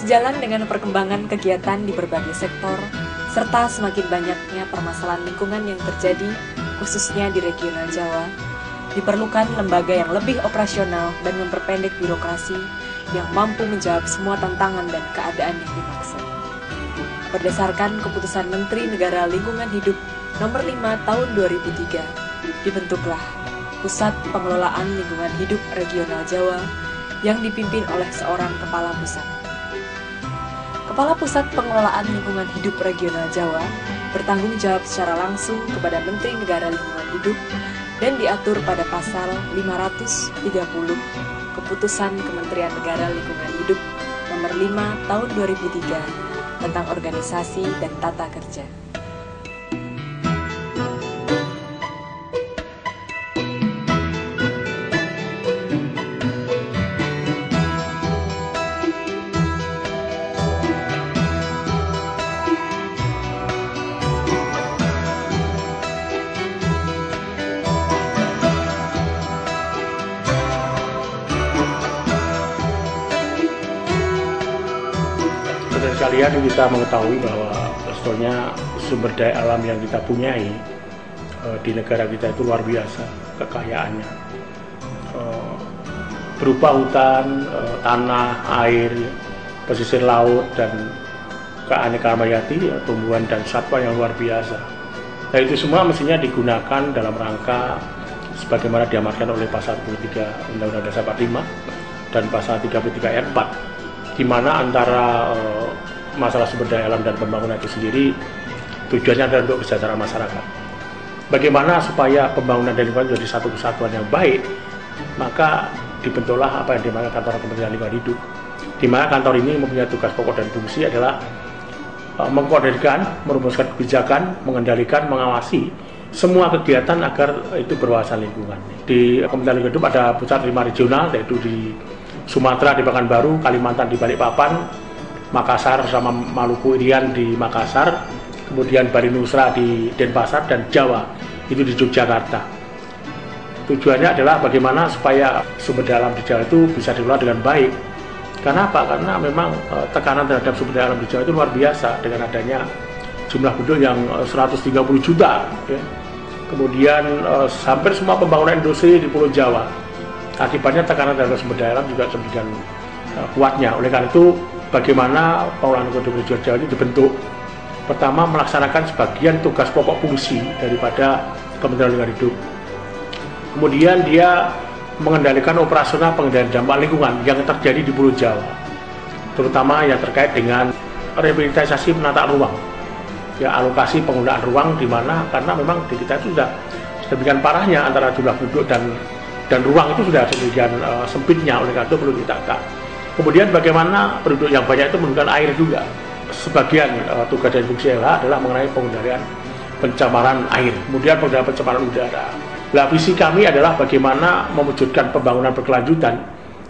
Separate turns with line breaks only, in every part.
Sejalan dengan perkembangan kegiatan di berbagai sektor, serta semakin banyaknya permasalahan lingkungan yang terjadi, khususnya di regional Jawa, diperlukan lembaga yang lebih operasional dan memperpendek birokrasi yang mampu menjawab semua tantangan dan keadaan yang dimaksud. Berdasarkan keputusan Menteri Negara Lingkungan Hidup Nomor 5 Tahun 2003, dibentuklah Pusat Pengelolaan Lingkungan Hidup Regional Jawa yang dipimpin oleh seorang kepala pusat. Kepala Pusat Pengelolaan Lingkungan Hidup Regional Jawa bertanggung jawab secara langsung kepada Menteri Negara Lingkungan Hidup dan diatur pada pasal 530 Keputusan Kementerian Negara Lingkungan Hidup Nomor 5 Tahun 2003 tentang organisasi dan tata kerja.
Sekalian kita mengetahui bahwa sebetulnya sumber daya alam yang kita punyai di negara kita itu luar biasa kekayaannya, berupa hutan, tanah, air, pesisir laut, dan keanekaragaman hayati, tumbuhan dan satwa yang luar biasa. Nah, itu semua mestinya digunakan dalam rangka sebagaimana diamanatkan oleh pasal 23 Undang-Undang Dasar 45 dan pasal 33 ayat 4, di mana antara masalah sumber daya alam dan pembangunan itu sendiri tujuannya adalah untuk kesejahteraan masyarakat. Bagaimana supaya pembangunan dan lingkungan menjadi satu kesatuan yang baik, maka dibentuklah apa yang dinamakan Kantor Kementerian Lingkungan Hidup, di mana kantor ini mempunyai tugas pokok dan fungsi adalah mengkoordinasikan, merumuskan kebijakan, mengendalikan, mengawasi semua kegiatan agar itu berwawasan lingkungan. Di Kementerian Lingkungan Hidup ada pusat 5 regional, yaitu di Sumatera di Pekanbaru, Kalimantan di Balikpapan, Makassar sama Maluku Irian di Makassar, kemudian Bali Nusra di Denpasar, dan Jawa itu di Yogyakarta. Tujuannya adalah bagaimana supaya sumber daya alam di Jawa itu bisa dikelola dengan baik. Karena apa? Karena memang tekanan terhadap sumber daya alam di Jawa itu luar biasa dengan adanya jumlah penduduk yang 130 juta, ya. Kemudian hampir semua pembangunan industri di Pulau Jawa. Akibatnya tekanan terhadap sumber daya alam juga sedemikian kuatnya. Oleh karena itu, bagaimana pengelolaan lingkungan hidup regional Jawa ini dibentuk. Pertama, melaksanakan sebagian tugas pokok fungsi daripada Kementerian Lingkungan Hidup. Kemudian dia mengendalikan operasional pengendalian dampak lingkungan yang terjadi di Pulau Jawa, terutama yang terkait dengan revitalisasi menata ruang, ya, alokasi penggunaan ruang, di mana karena memang di kita itu sudah sedemikian parahnya antara jumlah penduduk dan ruang itu sudah sedemikian sempitnya, oleh karena itu perlu ditata. Kemudian bagaimana penduduk yang banyak itu menggunakan air juga. Sebagian tugas dan fungsi LH adalah mengenai pengendalian pencemaran air, kemudian pengendalian pencemaran udara. Nah, visi kami adalah bagaimana mewujudkan pembangunan berkelanjutan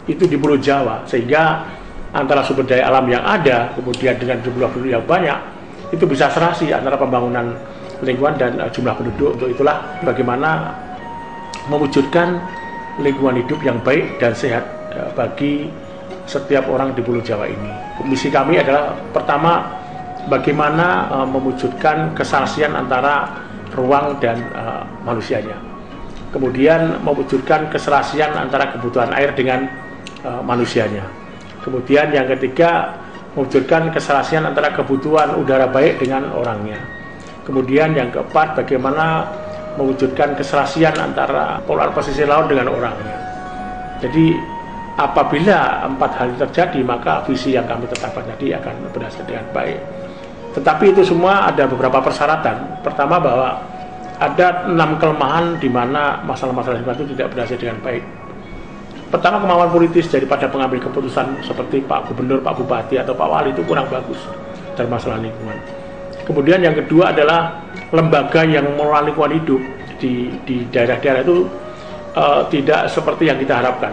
itu di Pulau Jawa, sehingga antara sumber daya alam yang ada, kemudian dengan jumlah penduduk yang banyak, itu bisa serasi antara pembangunan lingkungan dan jumlah penduduk. Untuk itulah bagaimana mewujudkan lingkungan hidup yang baik dan sehat bagi setiap orang di Pulau Jawa ini. Misi kami adalah pertama, bagaimana mewujudkan keserasian antara ruang dan manusianya. Kemudian mewujudkan keserasian antara kebutuhan air dengan manusianya. Kemudian yang ketiga, mewujudkan keserasian antara kebutuhan udara baik dengan orangnya. Kemudian yang keempat, bagaimana mewujudkan keserasian antara pengelolaan pesisir laut dengan orangnya. Jadi apabila 4 hal itu terjadi, maka visi yang kami tetapkan tadi akan berhasil dengan baik. Tetapi itu semua ada beberapa persyaratan. Pertama, bahwa ada 6 kelemahan di mana masalah-masalah lingkungan itu tidak berhasil dengan baik. Pertama, kemauan politis daripada pengambil keputusan seperti Pak Gubernur, Pak Bupati, atau Pak Wali itu kurang bagus dalam masalah lingkungan. Kemudian yang kedua adalah lembaga yang mengelola lingkungan hidup di daerah-daerah itu tidak seperti yang kita harapkan.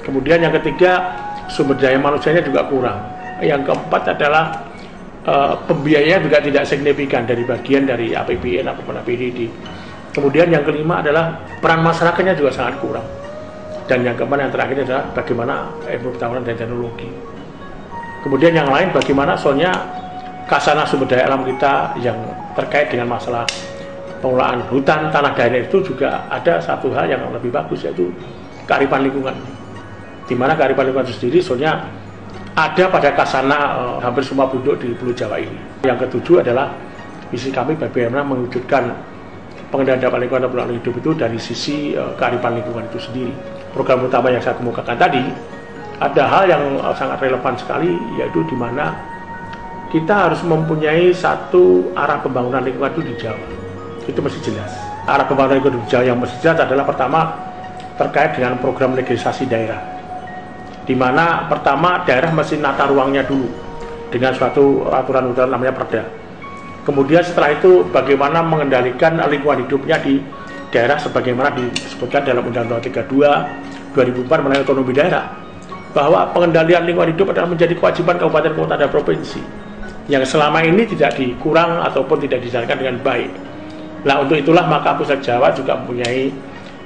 Kemudian yang ketiga, sumber daya manusianya juga kurang. Yang keempat adalah pembiayaan juga tidak signifikan dari bagian dari APBN ataupun APBD. Kemudian yang kelima adalah peran masyarakatnya juga sangat kurang. Dan yang keempat, yang terakhir adalah bagaimana ilmu pengetahuan dan teknologi. Kemudian yang lain bagaimana soalnya khazanah sumber daya alam kita yang terkait dengan masalah pengelolaan hutan, tanah daerah itu juga ada satu hal yang lebih bagus, yaitu kearifan lingkungan. Di mana kearifan lingkungan itu sendiri soalnya ada pada khazanah hampir semua penduduk di Pulau Jawa ini. Yang ketujuh adalah misi kami bagaimana mewujudkan pengendalian dampak lingkungan dan pengelolaan hidup itu dari sisi kearifan lingkungan itu sendiri. Program utama yang saya kemukakan tadi, ada hal yang sangat relevan sekali, yaitu di mana kita harus mempunyai satu arah pembangunan lingkungan itu di Jawa. Itu mesti jelas. Arah pembangunan lingkungan di Jawa yang mesti jelas adalah pertama terkait dengan program legislasi daerah, di mana pertama daerah mesti nata ruangnya dulu dengan suatu aturan-aturan namanya perda. Kemudian setelah itu bagaimana mengendalikan lingkungan hidupnya di daerah sebagaimana disebutkan dalam Undang-Undang 32 2004 mengenai otonomi daerah, bahwa pengendalian lingkungan hidup adalah menjadi kewajiban kabupaten, kota, dan provinsi yang selama ini tidak dikurang ataupun tidak dijalankan dengan baik. Nah, untuk itulah maka Pusat Jawa juga mempunyai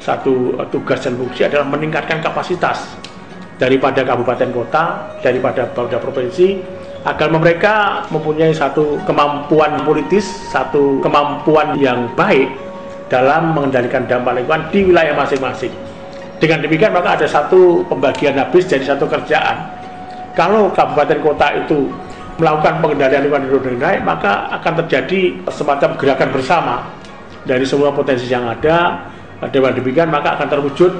satu tugas dan fungsi adalah meningkatkan kapasitas daripada kabupaten kota, daripada provinsi, agar mereka mempunyai satu kemampuan politis, satu kemampuan yang baik dalam mengendalikan dampak lingkungan di wilayah masing-masing. Dengan demikian maka ada satu pembagian habis jadi satu kerjaan. Kalau kabupaten kota itu melakukan pengendalian lingkungan hidup dengan baik, maka akan terjadi semacam gerakan bersama dari semua potensi yang ada. Dengan demikian maka akan terwujud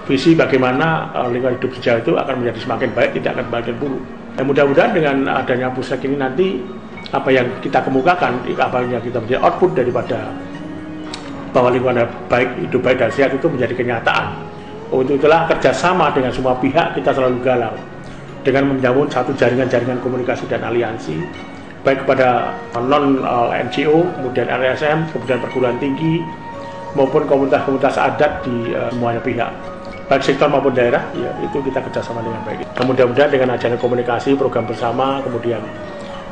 visi bagaimana lingkungan hidup di Jawa itu akan menjadi semakin baik, tidak akan semakin buruk. Mudah-mudahan dengan adanya pusat ini nanti apa yang kita kemukakan, apa yang kita menjadi output daripada bahwa lingkungan baik, hidup baik dan sehat itu menjadi kenyataan. Untuk itulah kerjasama dengan semua pihak kita selalu galau dengan membangun satu jaringan-jaringan komunikasi dan aliansi baik kepada non-NGO, kemudian LSM, kemudian perguruan tinggi maupun komunitas-komunitas adat di semuanya pihak, baik sektor maupun daerah, ya itu kita kerjasama dengan baik. Mudah-mudahan dengan adanya komunikasi, program bersama, kemudian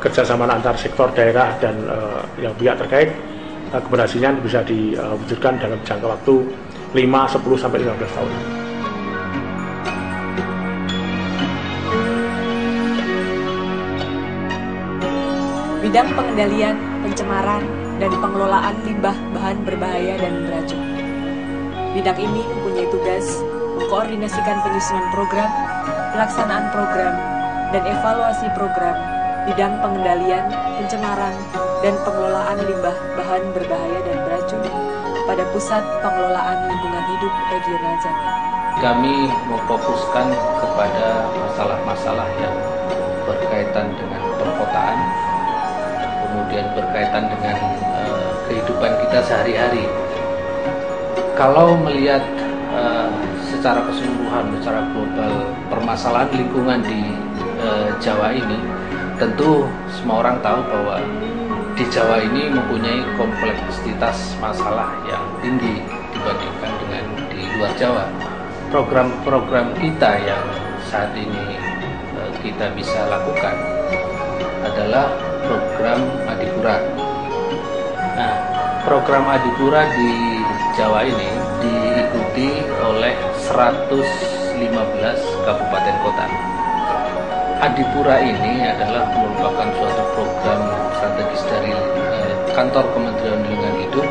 kerjasama antar sektor daerah dan yang pihak terkait, keberhasilan bisa diwujudkan dalam jangka waktu 5, 10, sampai 15 tahun.
Bidang pengendalian, pencemaran, dan pengelolaan limbah bahan berbahaya dan beracun. Bidang ini mempunyai tugas mengkoordinasikan penyusunan program, pelaksanaan program, dan evaluasi program bidang pengendalian, pencemaran, dan pengelolaan limbah bahan berbahaya dan beracun pada Pusat Pengelolaan Lingkungan Hidup Regional Jawa.
Kami memfokuskan kepada masalah-masalah yang berkaitan dengan perkotaan, kemudian berkaitan dengan kehidupan kita sehari-hari. Kalau melihat secara keseluruhan, secara global, permasalahan lingkungan di Jawa ini, tentu semua orang tahu bahwa di Jawa ini mempunyai kompleksitas masalah yang tinggi dibandingkan dengan di luar Jawa. Program-program kita yang saat ini kita bisa lakukan adalah program Adipura. Nah, program Adipura di Jawa ini diikuti oleh 115 kabupaten kota. Adipura ini adalah merupakan suatu program strategis dari kantor Kementerian Lingkungan Hidup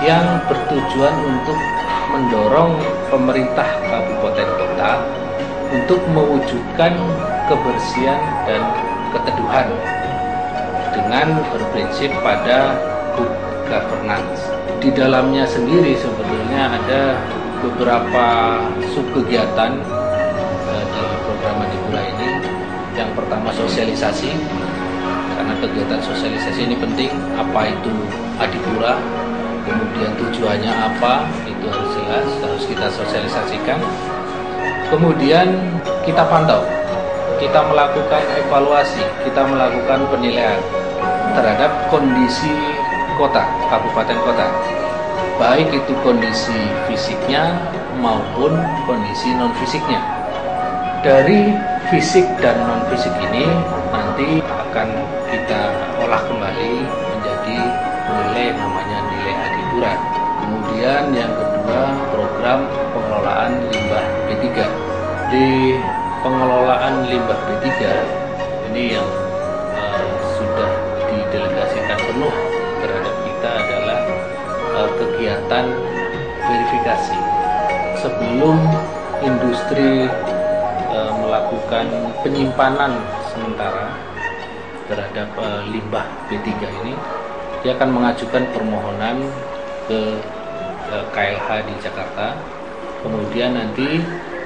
yang bertujuan untuk mendorong pemerintah kabupaten kota untuk mewujudkan kebersihan dan keteduhan dengan berprinsip pada good governance. Di dalamnya sendiri sebetulnya ada beberapa subkegiatan di program Adipura ini. Yang pertama sosialisasi, karena kegiatan sosialisasi ini penting. Apa itu Adipura, kemudian tujuannya apa, itu harus jelas, harus kita sosialisasikan. Kemudian kita pantau, kita melakukan evaluasi, kita melakukan penilaian terhadap kondisi kota, kabupaten kota, baik itu kondisi fisiknya maupun kondisi non fisiknya. Dari fisik dan non fisik ini nanti akan kita olah kembali menjadi nilai, namanya nilai Adipura. Kemudian yang kedua, program pengelolaan limbah B3. Di pengelolaan limbah B3 ini yang sudah didelegasikan penuh terhadap kita adalah kegiatan verifikasi sebelum industri melakukan penyimpanan sementara terhadap limbah B3 ini. Dia akan mengajukan permohonan ke KLH di Jakarta, kemudian nanti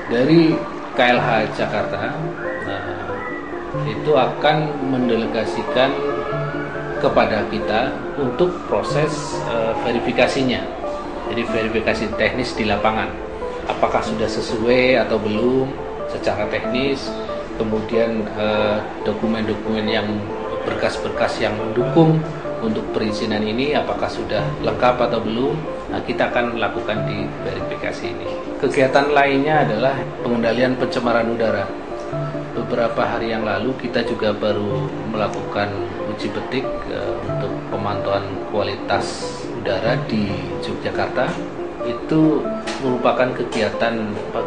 dari KLH Jakarta itu akan mendelegasikan kepada kita untuk proses verifikasinya. Jadi verifikasi teknis di lapangan, apakah sudah sesuai atau belum secara teknis, kemudian dokumen-dokumen yang berkas-berkas yang mendukung untuk perizinan ini apakah sudah lengkap atau belum. Nah, kita akan lakukan di verifikasi ini. Kegiatan lainnya adalah pengendalian pencemaran udara. Beberapa hari yang lalu kita juga baru melakukan uji petik untuk pemantauan kualitas udara di Yogyakarta. Itu merupakan kegiatan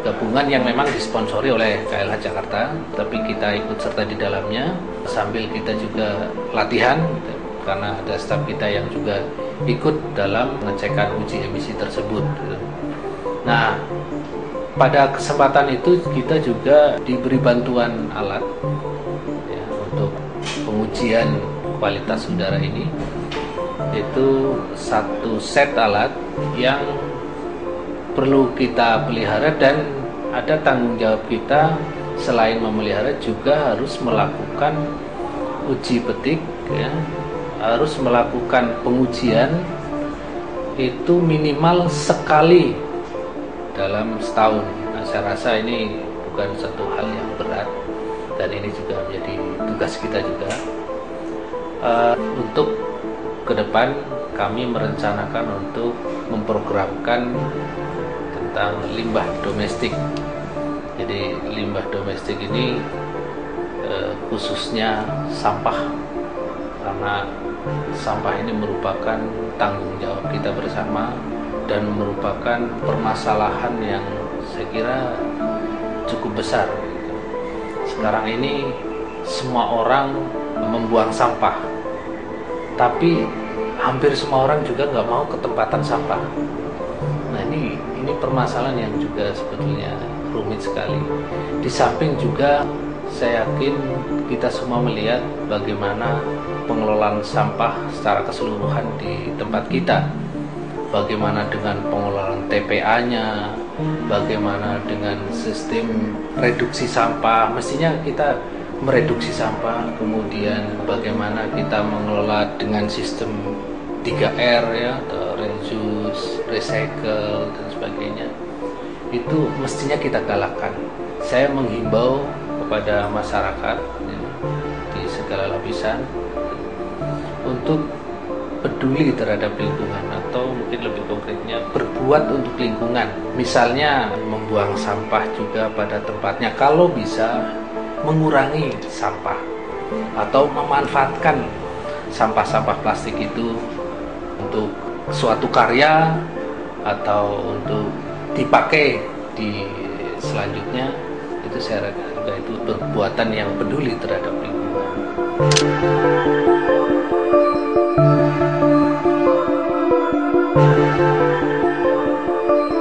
gabungan yang memang disponsori oleh KLH Jakarta, tapi kita ikut serta di dalamnya sambil kita juga latihan karena ada staf kita yang juga ikut dalam pengecekan uji emisi tersebut. Nah, pada kesempatan itu kita juga diberi bantuan alat ya, untuk pengujian kualitas udara ini. Itu satu set alat yang perlu kita pelihara dan ada tanggung jawab kita selain memelihara juga harus melakukan uji petik ya, harus melakukan pengujian itu minimal sekali dalam setahun. Nah, saya rasa ini bukan satu hal yang berat dan ini juga menjadi tugas kita juga. Untuk ke depan kami merencanakan untuk memprogramkan tentang limbah domestik. Jadi limbah domestik ini khususnya sampah, karena sampah ini merupakan tanggung jawab kita bersama dan merupakan permasalahan yang saya kira cukup besar. Sekarang ini semua orang membuang sampah, tapi hampir semua orang juga nggak mau ketempatan sampah. Nah, ini permasalahan yang juga sebetulnya rumit sekali. Di samping juga saya yakin kita semua melihat bagaimana pengelolaan sampah secara keseluruhan di tempat kita. Bagaimana dengan pengelolaan TPA-nya, bagaimana dengan sistem reduksi sampah. Mestinya kita mereduksi sampah, kemudian bagaimana kita mengelola dengan sistem 3R ya, atau reduce, recycle dan sebagainya. Itu mestinya kita galakkan. Saya menghimbau kepada masyarakat ya, di segala lapisan untuk peduli terhadap lingkungan, atau mungkin lebih konkretnya berbuat untuk lingkungan. Misalnya membuang sampah juga pada tempatnya, kalau bisa mengurangi sampah atau memanfaatkan sampah-sampah plastik itu untuk suatu karya atau untuk dipakai di selanjutnya. Itu saya rasa itu perbuatan yang peduli terhadap lingkungan.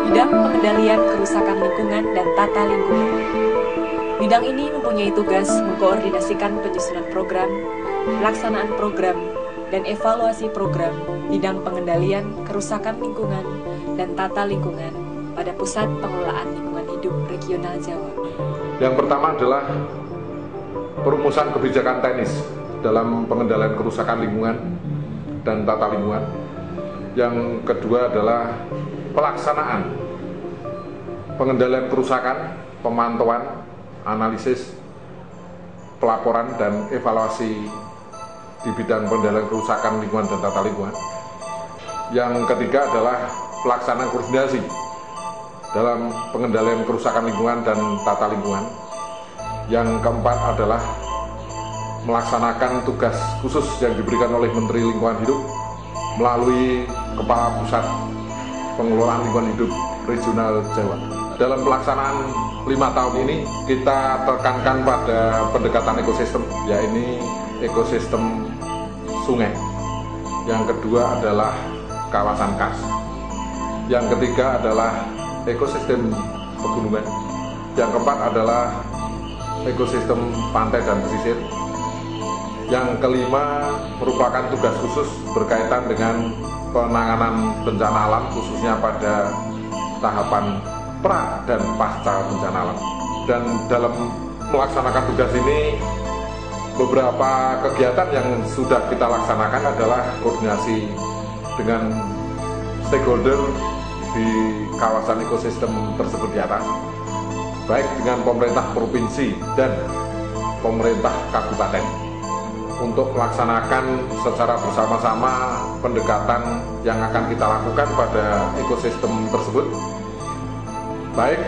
Bidang pengendalian kerusakan lingkungan dan tata lingkungan. Bidang ini mempunyai tugas mengkoordinasikan penyusunan program, pelaksanaan program, dan evaluasi program bidang pengendalian kerusakan lingkungan dan tata lingkungan pada Pusat Pengelolaan Lingkungan Hidup Regional Jawa.
Yang pertama adalah perumusan kebijakan teknis dalam pengendalian kerusakan lingkungan dan tata lingkungan. Yang kedua adalah pelaksanaan pengendalian kerusakan, pemantauan, analisis, pelaporan, dan evaluasi di bidang pengendalian kerusakan lingkungan dan tata lingkungan. Yang ketiga adalah pelaksanaan koordinasi dalam pengendalian kerusakan lingkungan dan tata lingkungan. Yang keempat adalah melaksanakan tugas khusus yang diberikan oleh Menteri Lingkungan Hidup melalui Kepala Pusat Pengelolaan Lingkungan Hidup Regional Jawa. Dalam pelaksanaan 5 tahun ini kita tekankan pada pendekatan ekosistem, yaitu ekosistem sungai. Yang kedua adalah kawasan kars. Yang ketiga adalah ekosistem pegunungan. Yang keempat adalah ekosistem pantai dan pesisir. Yang kelima merupakan tugas khusus berkaitan dengan penanganan bencana alam, khususnya pada tahapan pra dan pasca bencana alam. Dan dalam melaksanakan tugas ini, beberapa kegiatan yang sudah kita laksanakan adalah koordinasi dengan stakeholder di kawasan ekosistem tersebut di atas, baik dengan pemerintah provinsi dan pemerintah kabupaten, untuk melaksanakan secara bersama-sama pendekatan yang akan kita lakukan pada ekosistem tersebut, baik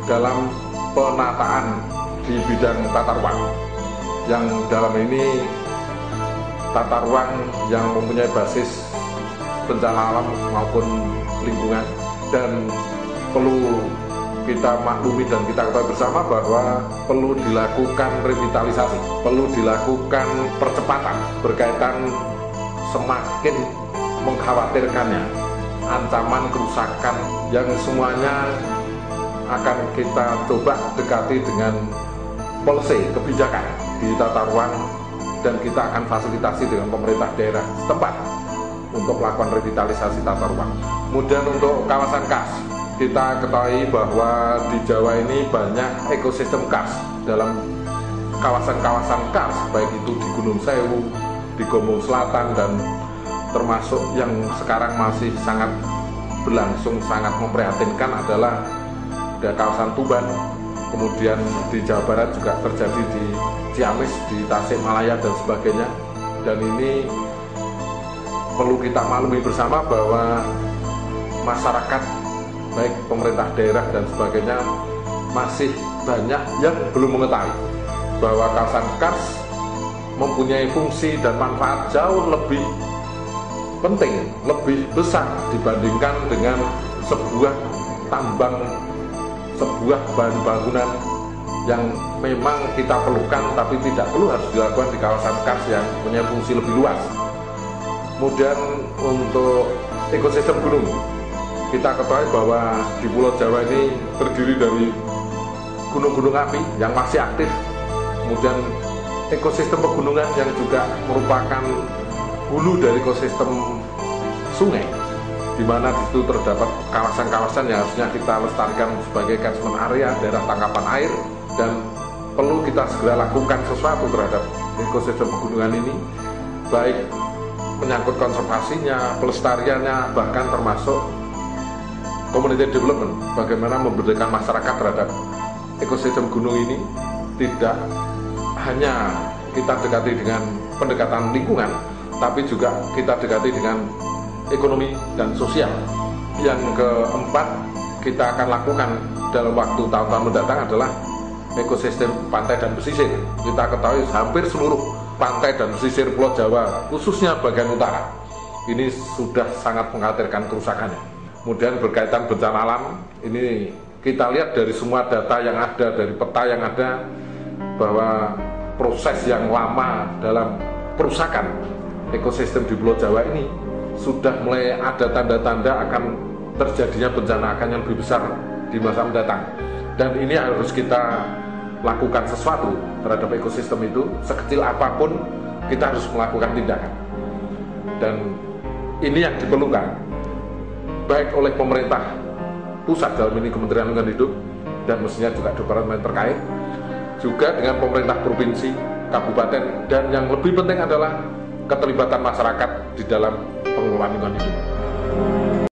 dalam penataan di bidang tata ruang, yang dalam ini tata ruang yang mempunyai basis bencana alam maupun lingkungan. Dan perlu kita maklumi dan kita ketahui bersama bahwa perlu dilakukan revitalisasi, perlu dilakukan percepatan berkaitan semakin mengkhawatirkannya ancaman kerusakan yang semuanya akan kita coba dekati dengan policy kebijakan di tata ruang, dan kita akan fasilitasi dengan pemerintah daerah setempat untuk melakukan revitalisasi tata ruang. Kemudian untuk kawasan kars, kita ketahui bahwa di Jawa ini banyak ekosistem kars. Dalam kawasan-kawasan kars, baik itu di Gunung Sewu, di Gombong Selatan, dan termasuk yang sekarang masih sangat berlangsung, sangat memprihatinkan adalah ada kawasan Tuban. Kemudian di Jawa Barat juga terjadi di Ciamis, di Tasikmalaya dan sebagainya. Dan ini perlu kita maklumi bersama bahwa masyarakat, baik pemerintah daerah dan sebagainya, masih banyak yang belum mengetahui bahwa kawasan kars mempunyai fungsi dan manfaat jauh lebih penting, lebih besar dibandingkan dengan sebuah tambang, sebuah bahan bangunan yang memang kita perlukan tapi tidak perlu harus dilakukan di kawasan kars yang punya fungsi lebih luas. Kemudian untuk ekosistem gunung, kita ketahui bahwa di Pulau Jawa ini terdiri dari gunung-gunung api yang masih aktif, kemudian ekosistem pegunungan yang juga merupakan hulu dari ekosistem sungai, di mana di situ terdapat kawasan-kawasan yang harusnya kita lestarikan sebagai catchment area, daerah tangkapan air, dan perlu kita segera lakukan sesuatu terhadap ekosistem pegunungan ini, baik menyangkut konservasinya, pelestariannya, bahkan termasuk community development, bagaimana memberikan masyarakat terhadap ekosistem gunung ini. Tidak hanya kita dekati dengan pendekatan lingkungan, tapi juga kita dekati dengan ekonomi dan sosial. Yang keempat, kita akan lakukan dalam waktu tahun-tahun mendatang adalah ekosistem pantai dan pesisir. Kita ketahui hampir seluruh pantai dan pesisir Pulau Jawa, khususnya bagian utara, ini sudah sangat mengkhawatirkan kerusakannya. Kemudian berkaitan bencana alam, ini kita lihat dari semua data yang ada, dari peta yang ada, bahwa proses yang lama dalam perusakan ekosistem di Pulau Jawa ini sudah mulai ada tanda-tanda akan terjadinya bencana akan yang lebih besar di masa mendatang. Dan ini harus kita lakukan sesuatu terhadap ekosistem itu, sekecil apapun kita harus melakukan tindakan. Dan ini yang diperlukan baik oleh pemerintah pusat, dalam ini Kementerian Lingkungan Hidup, dan mestinya juga departemen terkait, juga dengan pemerintah provinsi, kabupaten, dan yang lebih penting adalah keterlibatan masyarakat di dalam pengelolaan lingkungan hidup.